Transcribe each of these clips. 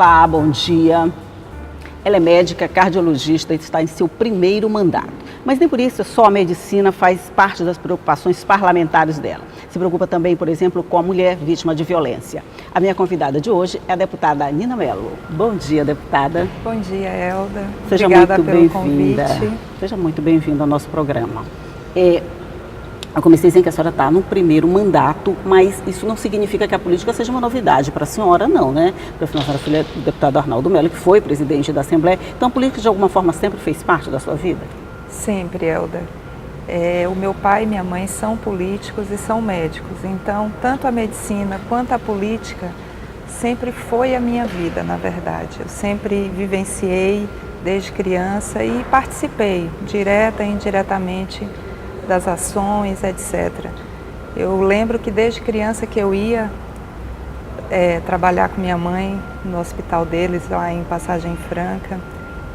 Olá, bom dia. Ela é médica, cardiologista e está em seu primeiro mandato. Mas nem por isso só a medicina faz parte das preocupações parlamentares dela. Se preocupa também, por exemplo, com a mulher vítima de violência. A minha convidada de hoje é a deputada Nina Mello. Bom dia, deputada. Bom dia, Elda. Seja Obrigada muito pelo bem-vinda. convite. Seja muito bem-vinda ao nosso programa. Eu comecei dizendo que a senhora está no primeiro mandato, mas isso não significa que a política seja uma novidade para a senhora, não, né? Porque afinal a senhora é filha do deputado Arnaldo Mello, que foi presidente da Assembleia. Então a política de alguma forma sempre fez parte da sua vida? Sempre, Elda. O meu pai e minha mãe são políticos e são médicos, então tanto a medicina quanto a política sempre foi a minha vida, na verdade. Eu sempre vivenciei desde criança e participei, direta e indiretamente, das ações, etc. Eu lembro que desde criança que eu ia trabalhar com minha mãe no hospital deles, lá em Passagem Franca,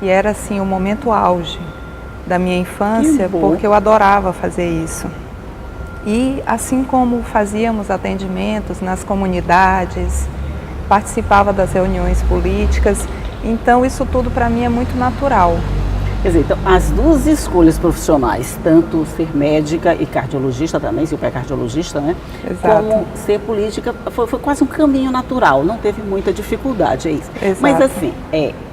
e era assim o momento auge da minha infância, porque eu adorava fazer isso. E assim como fazíamos atendimentos nas comunidades, participava das reuniões políticas, então isso tudo para mim é muito natural. Quer dizer, então, as duas escolhas profissionais, tanto ser médica e cardiologista também, seu pai é cardiologista, né? Exato. Como ser política, foi quase um caminho natural, não teve muita dificuldade, é isso. Exato. Mas assim,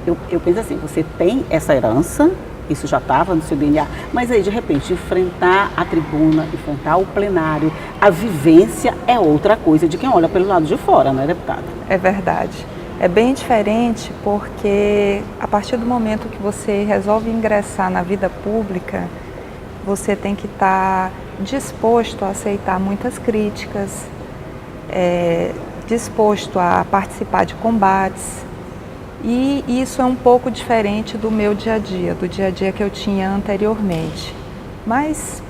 eu penso assim, você tem essa herança, isso já estava no seu DNA, mas aí de repente enfrentar a tribuna, enfrentar o plenário, a vivência é outra coisa de quem olha pelo lado de fora, não é, deputada? É verdade. É bem diferente porque a partir do momento que você resolve ingressar na vida pública, você tem que estar disposto a aceitar muitas críticas, disposto a participar de combates. E isso é um pouco diferente do meu dia a dia, do dia a dia que eu tinha anteriormente. Mas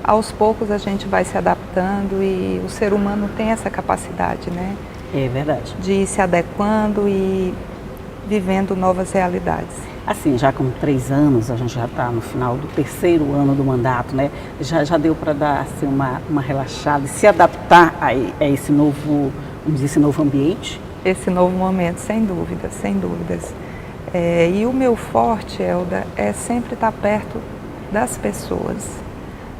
aos poucos a gente vai se adaptando e o ser humano tem essa capacidade, né? É verdade. De ir se adequando e vivendo novas realidades. Assim, já com 3 anos, a gente já está no final do 3º ano do mandato, né? Já deu para dar assim, uma relaxada e se adaptar a esse novo, vamos dizer, esse novo ambiente? Esse novo momento, sem dúvidas, sem dúvidas. E o meu forte, Elda, é sempre estar perto das pessoas,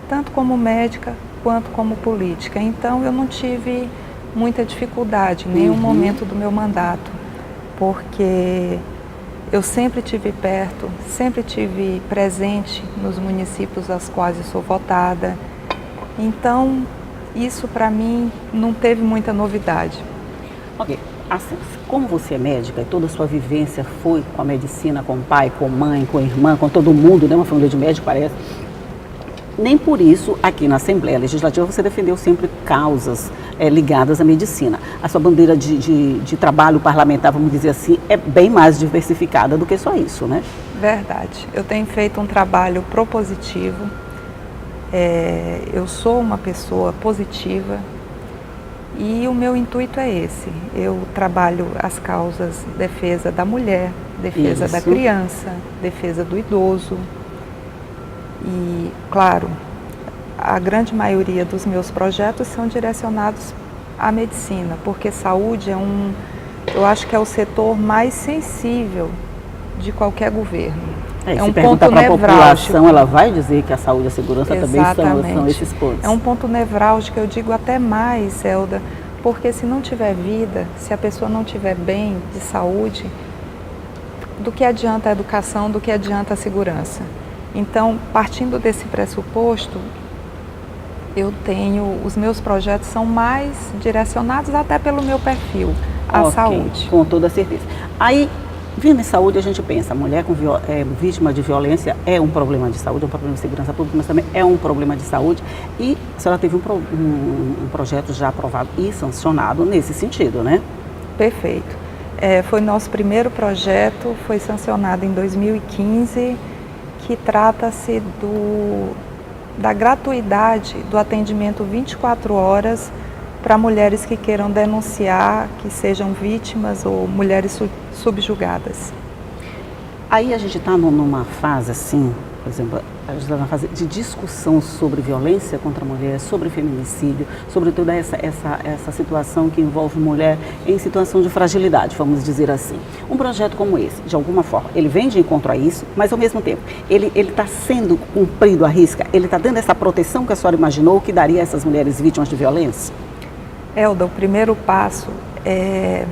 tanto como médica quanto como política. Então eu não tive muita dificuldade em nenhum momento do meu mandato, porque eu sempre tive perto, sempre tive presente nos municípios aos quais eu sou votada. Então, isso para mim não teve muita novidade. Ok, assim, como você é médica e toda a sua vivência foi com a medicina, com o pai, com a mãe, com a irmã, com todo mundo, né? Uma família de médico parece. Nem por isso, aqui na Assembleia Legislativa, você defendeu sempre causas ligadas à medicina. A sua bandeira de trabalho parlamentar, vamos dizer assim, é bem mais diversificada do que só isso, né? Verdade. Eu tenho feito um trabalho propositivo. Eu sou uma pessoa positiva e o meu intuito é esse. Eu trabalho as causas defesa da mulher, defesa da criança, defesa do idoso. E, claro, a grande maioria dos meus projetos são direcionados à medicina, porque saúde eu acho que é o setor mais sensível de qualquer governo. É um ponto nevrálgico. A população, ela vai dizer que a saúde e a segurança também são esses pontos. É um ponto nevrálgico, eu digo até mais, Elda, porque se não tiver vida, se a pessoa não tiver bem de saúde, do que adianta a educação, do que adianta a segurança? Então, partindo desse pressuposto, os meus projetos são mais direcionados até pelo meu perfil, à saúde. Com toda certeza. Aí, vindo em saúde, a gente pensa, a mulher vítima de violência é um problema de saúde, é um problema de segurança pública, mas também é um problema de saúde. E a senhora teve um projeto já aprovado e sancionado nesse sentido, né? Perfeito. Foi nosso primeiro projeto, foi sancionado em 2015, que trata-se da gratuidade do atendimento 24 horas para mulheres que queiram denunciar, que sejam vítimas ou mulheres subjugadas. Aí a gente está numa fase assim, por exemplo, a gente está na fase de discussão sobre violência contra a mulher, sobre feminicídio, sobre toda essa situação que envolve mulher em situação de fragilidade, vamos dizer assim. Um projeto como esse, de alguma forma, ele vem de encontro a isso, mas ao mesmo tempo, ele está sendo cumprido à risca, ele está dando essa proteção que a senhora imaginou que daria a essas mulheres vítimas de violência? Elda, o primeiro passo é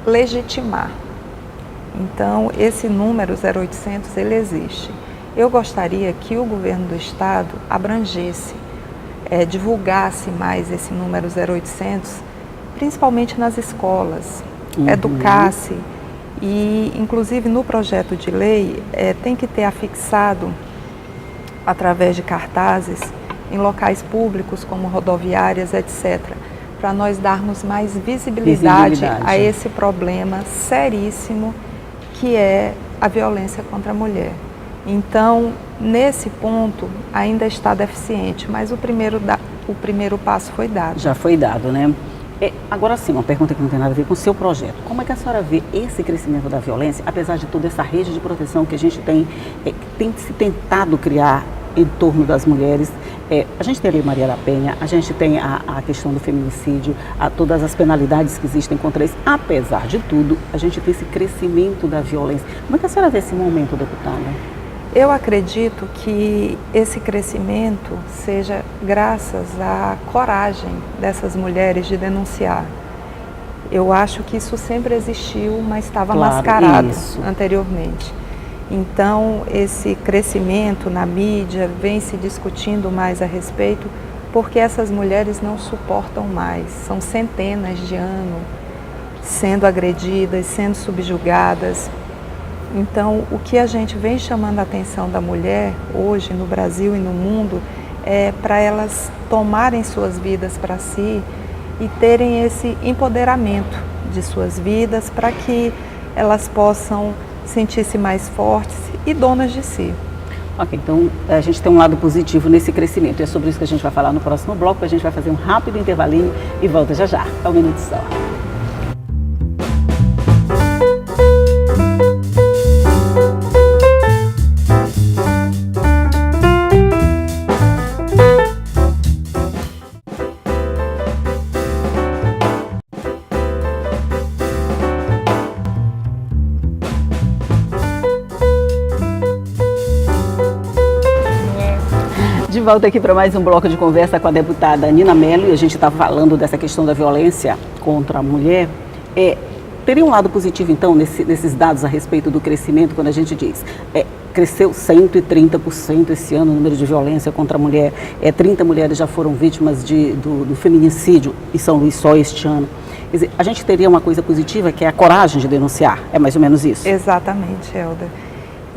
legitimar. Então, esse número 0800, ele existe. Eu gostaria que o governo do estado abrangesse, divulgasse mais esse número 0800, principalmente nas escolas, educasse e, inclusive, no projeto de lei, tem que ter afixado, através de cartazes, em locais públicos como rodoviárias, etc., para nós darmos mais visibilidade a esse problema seríssimo que é a violência contra a mulher. Então, nesse ponto, ainda está deficiente, mas o primeiro passo foi dado. Já foi dado, né? Agora sim, uma pergunta que não tem nada a ver com o seu projeto. Como é que a senhora vê esse crescimento da violência, apesar de toda essa rede de proteção que a gente tem se tentado criar em torno das mulheres? A gente tem a Lei Maria da Penha, a gente tem a questão do feminicídio, todas as penalidades que existem contra isso. Apesar de tudo, a gente tem esse crescimento da violência. Como é que a senhora vê esse momento, deputada? Eu acredito que esse crescimento seja graças à coragem dessas mulheres de denunciar. Eu acho que isso sempre existiu, mas estava mascarado anteriormente. Então, esse crescimento na mídia vem se discutindo mais a respeito, porque essas mulheres não suportam mais. São centenas de anos sendo agredidas, sendo subjugadas. Então, o que a gente vem chamando a atenção da mulher hoje no Brasil e no mundo é para elas tomarem suas vidas para si e terem esse empoderamento de suas vidas para que elas possam sentir-se mais fortes e donas de si. Ok, então a gente tem um lado positivo nesse crescimento. É sobre isso que a gente vai falar no próximo bloco. A gente vai fazer um rápido intervalinho e volta já já. É um minuto só. De volta aqui para mais um bloco de conversa com a deputada Nina Mello, e a gente está falando dessa questão da violência contra a mulher. Teria um lado positivo, então, nesses dados a respeito do crescimento, quando a gente diz cresceu 130% esse ano o número de violência contra a mulher, 30 mulheres já foram vítimas do feminicídio em São Luís só este ano. Quer dizer, a gente teria uma coisa positiva, que é a coragem de denunciar, é mais ou menos isso? Exatamente, Elda.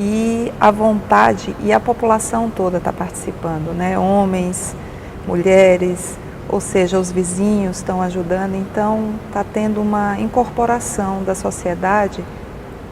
E a vontade e a população toda está participando, né? Homens, mulheres, ou seja, os vizinhos estão ajudando, então está tendo uma incorporação da sociedade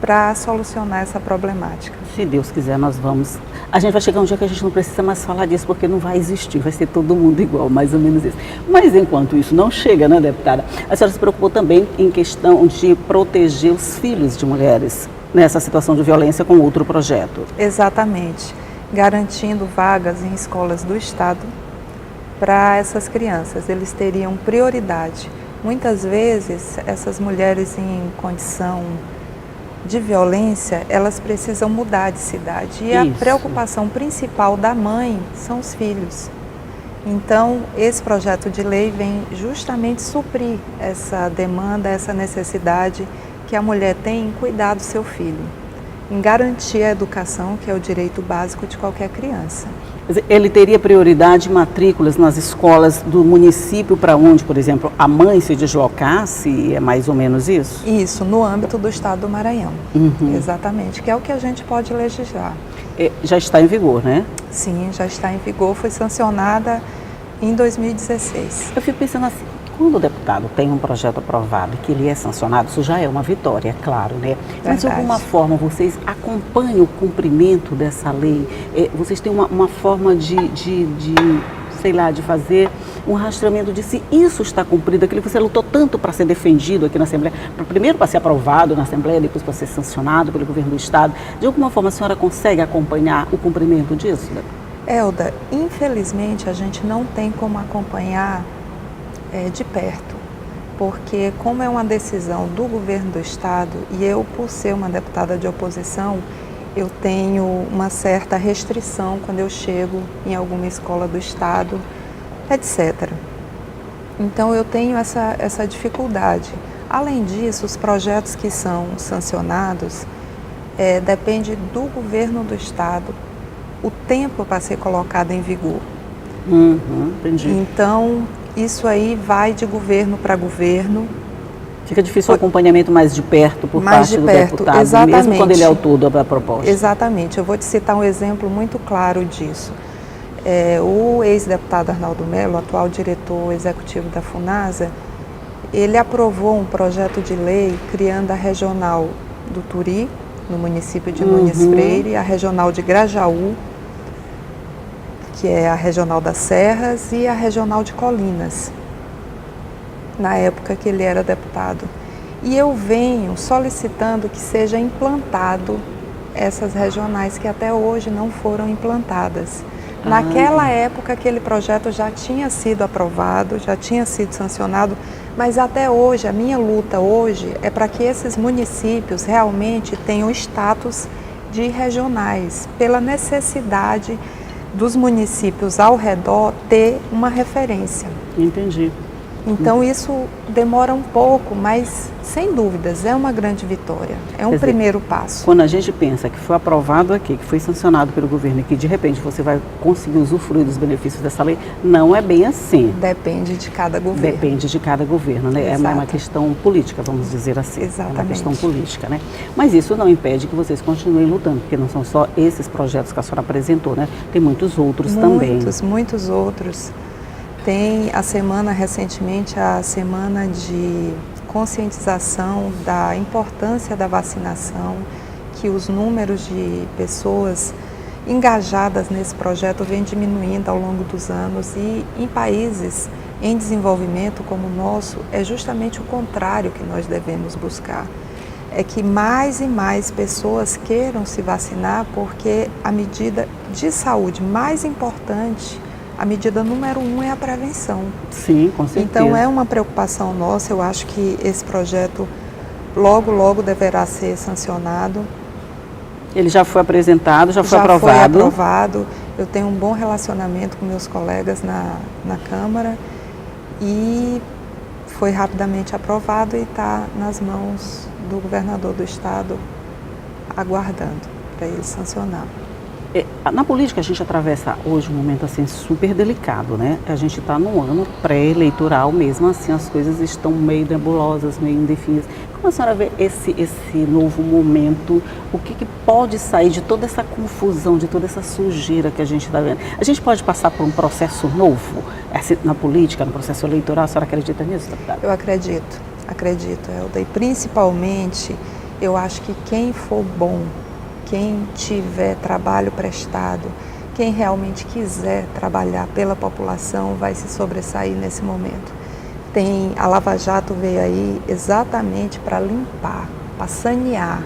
para solucionar essa problemática. Se Deus quiser, nós vamos. A gente vai chegar um dia que a gente não precisa mais falar disso, porque não vai existir, vai ser todo mundo igual, mais ou menos isso. Mas enquanto isso não chega, né, deputada? A senhora se preocupou também em questão de proteger os filhos de mulheres nessa situação de violência com outro projeto. Exatamente, garantindo vagas em escolas do estado para essas crianças, eles teriam prioridade. Muitas vezes essas mulheres em condição de violência, elas precisam mudar de cidade e a preocupação principal da mãe são os filhos. Então, esse projeto de lei vem justamente suprir essa demanda, essa necessidade que a mulher tem em cuidar do seu filho, em garantir a educação, que é o direito básico de qualquer criança. Ele teria prioridade em matrículas nas escolas do município para onde, por exemplo, a mãe se deslocasse, é mais ou menos isso? Isso, no âmbito do estado do Maranhão, exatamente, que é o que a gente pode legislar. Já está em vigor, né? Sim, já está em vigor, foi sancionada em 2016. Eu fico pensando assim, quando o deputado tem um projeto aprovado e que ele é sancionado, isso já é uma vitória, é claro, né? Mas de alguma forma vocês acompanham o cumprimento dessa lei? Vocês têm uma forma de sei lá, de fazer um rastreamento de se isso está cumprido, aquilo que você lutou tanto para ser defendido aqui na Assembleia, primeiro para ser aprovado na Assembleia, depois para ser sancionado pelo governo do Estado. De alguma forma a senhora consegue acompanhar o cumprimento disso? Elda, infelizmente a gente não tem como acompanhar de perto, porque como é uma decisão do governo do Estado e eu, por ser uma deputada de oposição, eu tenho uma certa restrição quando eu chego em alguma escola do Estado, etc. Então eu tenho essa dificuldade. Além disso, os projetos que são sancionados depende do governo do Estado, o tempo para ser colocado em vigor. Entendi. Então, isso aí vai de governo para governo. Fica difícil o acompanhamento mais de perto por mais parte de do perto, deputado, exatamente. mesmo quando ele é autor da proposta. Exatamente. Eu vou te citar um exemplo muito claro disso. O ex-deputado Arnaldo Melo, atual diretor executivo da FUNASA, ele aprovou um projeto de lei criando a regional do Turi, no município de Nunes Freire, a regional de Grajaú, que é a regional das Serras, e a regional de Colinas, na época que ele era deputado. E eu venho solicitando que seja implantado essas regionais que até hoje não foram implantadas. Naquela época aquele projeto já tinha sido aprovado, já tinha sido sancionado, mas até hoje, a minha luta hoje é para que esses municípios realmente tenham status de regionais, pela necessidade dos municípios ao redor ter uma referência. Entendi. Então isso demora um pouco, mas sem dúvidas é uma grande vitória, é um primeiro passo. Quando a gente pensa que foi aprovado aqui, que foi sancionado pelo governo e que de repente você vai conseguir usufruir dos benefícios dessa lei, não é bem assim. Depende de cada governo. Depende de cada governo, né? Exato. É uma questão política, vamos dizer assim. Exatamente. É uma questão política, né? Mas isso não impede que vocês continuem lutando, porque não são só esses projetos que a senhora apresentou, né? Tem muitos outros também. Muitos outros. Tem a semana, recentemente, a semana de conscientização da importância da vacinação, que os números de pessoas engajadas nesse projeto vem diminuindo ao longo dos anos e em países em desenvolvimento como o nosso, é justamente o contrário que nós devemos buscar. É que mais e mais pessoas queiram se vacinar porque a medida de saúde mais importante, a medida número 1 é a prevenção. Sim, com certeza. Então é uma preocupação nossa, eu acho que esse projeto logo deverá ser sancionado. Ele já foi apresentado, já foi aprovado? Já foi aprovado. Eu tenho um bom relacionamento com meus colegas na Câmara e foi rapidamente aprovado e está nas mãos do governador do Estado, aguardando para ele sancionar. Na política a gente atravessa hoje um momento assim super delicado, né? A gente está num ano pré-eleitoral, mesmo assim as coisas estão meio nebulosas, meio indefinidas. Como a senhora vê esse novo momento? O que pode sair de toda essa confusão, de toda essa sujeira que a gente está vendo? A gente pode passar por um processo novo na política, no processo eleitoral? A senhora acredita nisso, deputada? Eu acredito, Elda. E principalmente, eu acho que quem for bom, quem tiver trabalho prestado, quem realmente quiser trabalhar pela população vai se sobressair nesse momento. A Lava Jato veio aí exatamente para limpar, para sanear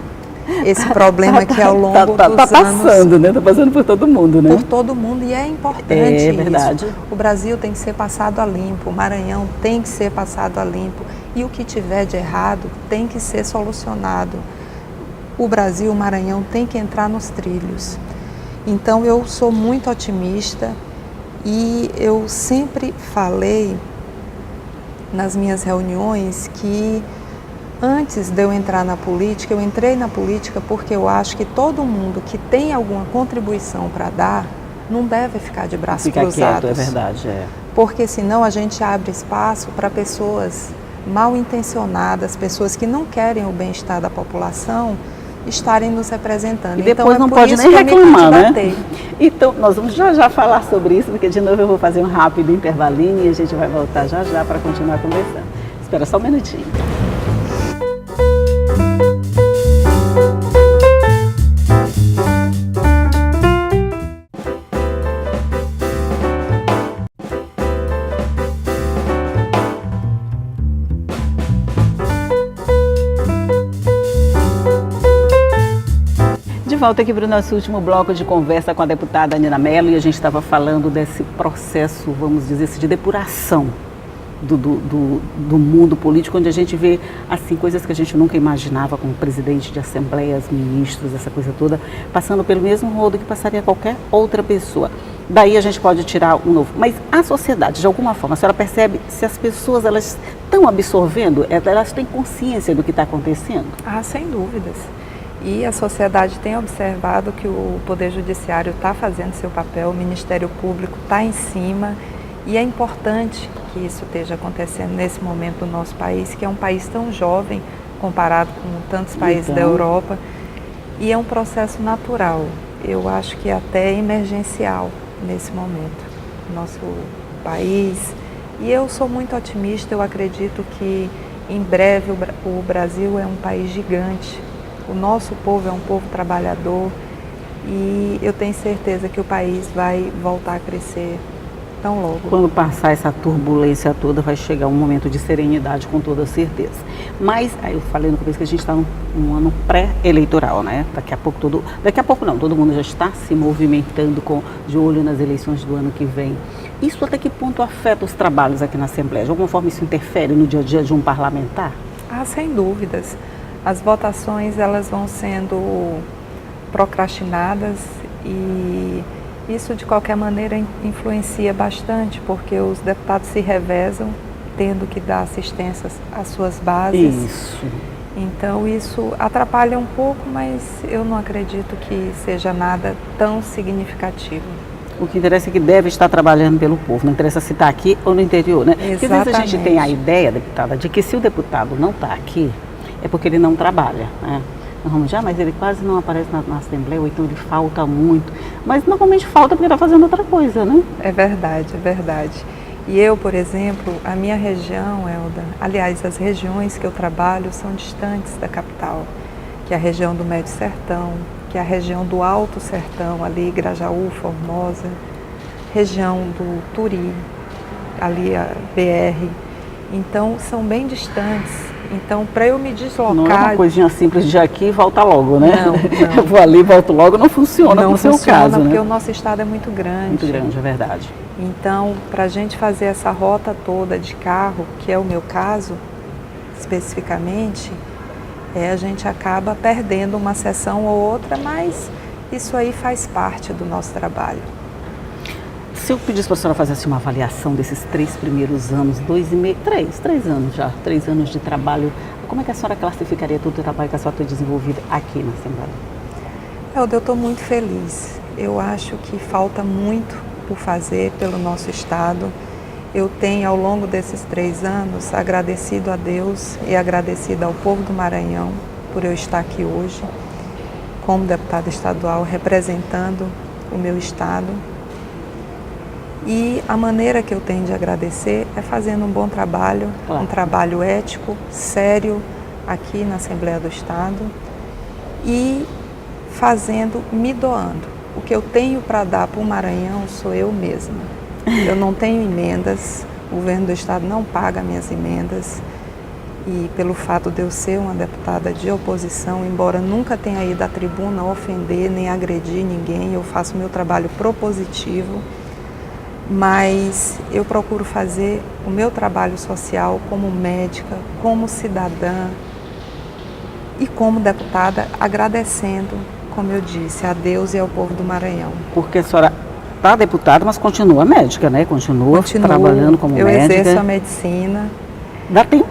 esse problema que ao longo dos anos... Está passando, né? Está passando por todo mundo, né? Por todo mundo, e é importante isso. É verdade. O Brasil tem que ser passado a limpo, o Maranhão tem que ser passado a limpo, e o que tiver de errado tem que ser solucionado. O Brasil, o Maranhão tem que entrar nos trilhos. Então eu sou muito otimista e eu sempre falei nas minhas reuniões que antes de eu entrar na política, eu entrei na política porque eu acho que todo mundo que tem alguma contribuição para dar não deve ficar de braços cruzados. Fica quieto, é verdade. Porque senão a gente abre espaço para pessoas mal intencionadas, pessoas que não querem o bem-estar da população, estarem nos representando. E depois então, não pode nem reclamar, né? Então, nós vamos já falar sobre isso, porque de novo eu vou fazer um rápido intervalinho e a gente vai voltar já para continuar conversando. Espera só um minutinho. volta aqui para o nosso último bloco de conversa com a deputada Nina Mello e a gente estava falando desse processo, vamos dizer assim, de depuração do mundo político, onde a gente vê assim coisas que a gente nunca imaginava, como presidente de assembleias, ministros, essa coisa toda, passando pelo mesmo rodo que passaria qualquer outra pessoa. Daí a gente pode tirar um novo. Mas a sociedade, de alguma forma, a senhora percebe se as pessoas elas estão absorvendo, elas têm consciência do que está acontecendo? Ah, sem dúvidas. E a sociedade tem observado que o Poder Judiciário está fazendo seu papel, o Ministério Público está em cima, e é importante que isso esteja acontecendo nesse momento no nosso país, que é um país tão jovem comparado com tantos países da Europa, e é um processo natural, eu acho que até emergencial nesse momento, no nosso país. E eu sou muito otimista, eu acredito que em breve o Brasil é um país gigante, o nosso povo é um povo trabalhador e eu tenho certeza que o país vai voltar a crescer tão logo. Quando passar essa turbulência toda, vai chegar um momento de serenidade, com toda certeza. Mas, aí eu falei no começo que a gente está num ano pré-eleitoral, né? Daqui a pouco não, todo mundo já está se movimentando de olho nas eleições do ano que vem. Isso até que ponto afeta os trabalhos aqui na Assembleia? De alguma forma isso interfere no dia a dia de um parlamentar? Ah, sem dúvidas. As votações, elas vão sendo procrastinadas e isso, de qualquer maneira, influencia bastante, porque os deputados se revezam, tendo que dar assistência às suas bases. Isso. Então, isso atrapalha um pouco, mas eu não acredito que seja nada tão significativo. O que interessa é que deve estar trabalhando pelo povo, não interessa se está aqui ou no interior, né? Exatamente. Porque às vezes a gente tem a ideia, deputada, de que se o deputado não está aqui, é porque ele não trabalha, né? Mas ele quase não aparece na Assembleia, ou então ele falta muito. Mas normalmente falta porque está fazendo outra coisa, né? É verdade, é verdade. E eu, por exemplo, a minha região, Elda, aliás, as regiões que eu trabalho são distantes da capital, que é a região do Médio Sertão, que é a região do Alto Sertão, ali Grajaú, Formosa, região do Turi, ali a BR. Então, são bem distantes. Então, para eu me deslocar... Não é uma coisinha simples de aqui e volta logo, né? Não. Eu vou ali e volto logo, não funciona no seu caso, porque né? o nosso estado é muito grande. Muito grande, é verdade. Então, para a gente fazer essa rota toda de carro, que é o meu caso, especificamente, a gente acaba perdendo uma sessão ou outra, mas isso aí faz parte do nosso trabalho. Se eu pedisse para a senhora fazer assim, uma avaliação desses 3 primeiros anos, 3 anos já, 3 anos de trabalho, como é que a senhora classificaria todo o trabalho que a senhora tem desenvolvido aqui na Assembleia? Eu estou muito feliz. Eu acho que falta muito por fazer pelo nosso estado. Eu tenho, ao longo desses 3 anos, agradecido a Deus e agradecido ao povo do Maranhão por eu estar aqui hoje, como deputada estadual, representando o meu estado. E a maneira que eu tenho de agradecer é fazendo um bom trabalho, claro. Um trabalho ético, sério, aqui na Assembleia do Estado e me doando. O que eu tenho para dar para o Maranhão sou eu mesma. Eu não tenho emendas, o governo do Estado não paga minhas emendas e pelo fato de eu ser uma deputada de oposição, embora nunca tenha ido à tribuna ofender nem agredir ninguém, eu faço meu trabalho propositivo. Mas eu procuro fazer o meu trabalho social como médica, como cidadã e como deputada, agradecendo, como eu disse, a Deus e ao povo do Maranhão. Porque a senhora está deputada, mas continua médica, né? Continua trabalhando como médica. Eu exerço a medicina. Dá tempo?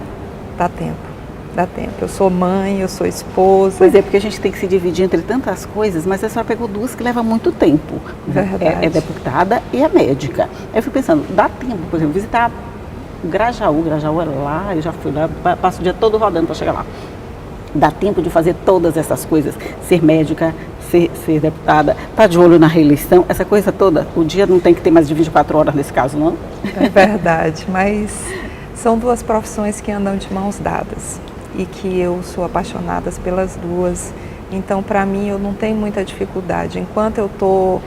Dá tempo. Dá tempo. Eu sou mãe, eu sou esposa. Pois é, porque a gente tem que se dividir entre tantas coisas, mas a senhora pegou 2 que levam muito tempo. Verdade. É deputada e é médica. Aí eu fico pensando, dá tempo, por exemplo, visitar Grajaú é lá, eu já fui lá, passo o dia todo rodando para chegar lá. Dá tempo de fazer todas essas coisas, ser médica, ser deputada, estar de olho na reeleição, essa coisa toda. O dia não tem que ter mais de 24 horas nesse caso, não? É verdade, mas são 2 profissões que andam de mãos dadas. E que eu sou apaixonada pelas 2, então para mim eu não tenho muita dificuldade. Enquanto eu estou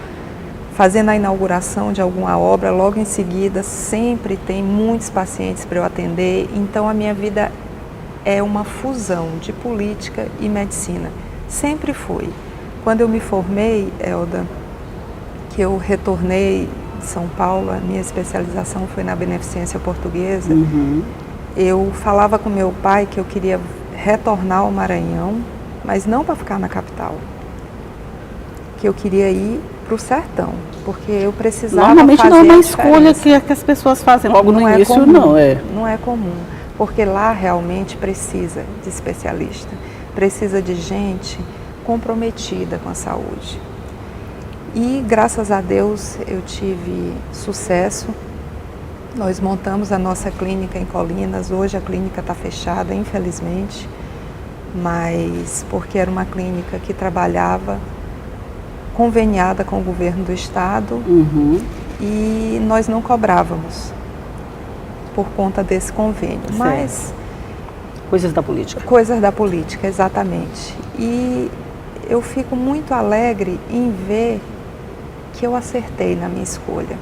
fazendo a inauguração de alguma obra, logo em seguida sempre tem muitos pacientes para eu atender, então a minha vida é uma fusão de política e medicina. Sempre foi. Quando eu me formei, Elda, que eu retornei de São Paulo, a minha especialização foi na beneficência portuguesa, eu falava com meu pai que eu queria retornar ao Maranhão, mas não para ficar na capital, que eu queria ir para o sertão, porque eu precisava Normalmente fazer não é uma a escolha diferença. que as pessoas fazem logo no é início, comum, não é. Não é comum, porque lá realmente precisa de especialista, precisa de gente comprometida com a saúde. E graças a Deus eu tive sucesso. Nós montamos a nossa clínica em Colinas. Hoje a clínica está fechada, infelizmente, mas porque era uma clínica que trabalhava conveniada com o governo do estado e nós não cobrávamos por conta desse convênio. Certo. Mas Coisas da política. coisas da política, exatamente. E eu fico muito alegre em ver que eu acertei na minha escolha,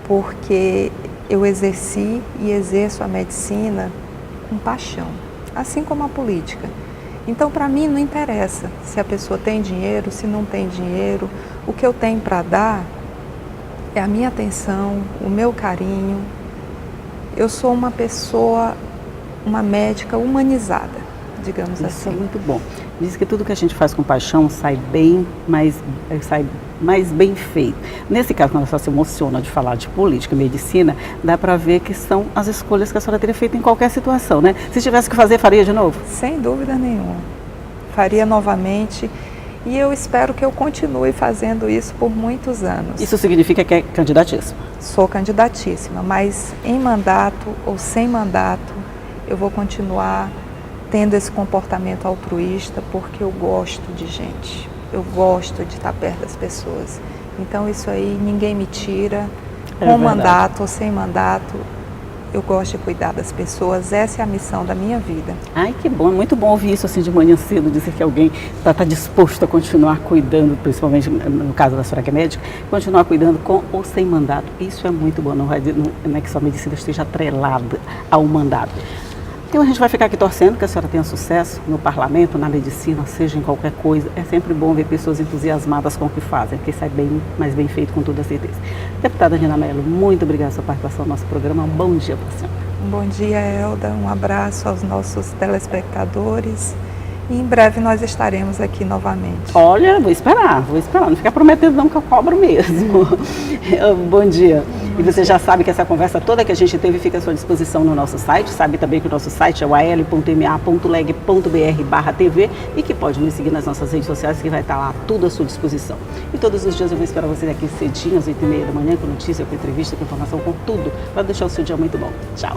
porque eu exerci e exerço a medicina com paixão, assim como a política. Então, para mim, não interessa se a pessoa tem dinheiro, se não tem dinheiro. O que eu tenho para dar é a minha atenção, o meu carinho. Eu sou uma pessoa, uma médica humanizada, digamos assim. Isso é muito bom. Diz que tudo que a gente faz com paixão sai mais bem feito. Nesse caso, quando a senhora se emociona de falar de política e medicina, dá para ver que são as escolhas que a senhora teria feito em qualquer situação, né? Se tivesse que fazer, faria de novo? Sem dúvida nenhuma. Faria novamente e eu espero que eu continue fazendo isso por muitos anos. Isso significa que é candidatíssima? Sou candidatíssima, mas em mandato ou sem mandato, eu vou continuar tendo esse comportamento altruísta porque eu gosto de gente, eu gosto de estar perto das pessoas. Então isso aí ninguém me tira, com mandato ou sem mandato, eu gosto de cuidar das pessoas, essa é a missão da minha vida. Ai, que bom, muito bom ouvir isso assim de manhã cedo, dizer que alguém está disposto a continuar cuidando, principalmente no caso da senhora que é médica, continuar cuidando com ou sem mandato. Isso é muito bom, não é que sua medicina esteja atrelada ao mandato. Então a gente vai ficar aqui torcendo que a senhora tenha sucesso no parlamento, na medicina, seja em qualquer coisa. É sempre bom ver pessoas entusiasmadas com o que fazem, porque sai bem, mais bem feito com toda certeza. Deputada Nina Mello, muito obrigada pela sua participação no nosso programa. Um bom dia para a senhora. Um bom dia, Elda. Um abraço aos nossos telespectadores. E em breve nós estaremos aqui novamente. Olha, vou esperar. Não fica prometendo não que eu cobro mesmo. Bom dia. E você já sabe que essa conversa toda que a gente teve fica à sua disposição no nosso site. Sabe também que o nosso site é o al.ma.leg.br/tv e que pode nos seguir nas nossas redes sociais que vai estar lá tudo à sua disposição. E todos os dias eu vou esperar você aqui cedinho, às 8h30 da manhã, com notícia, com entrevista, com informação, com tudo, para deixar o seu dia muito bom. Tchau.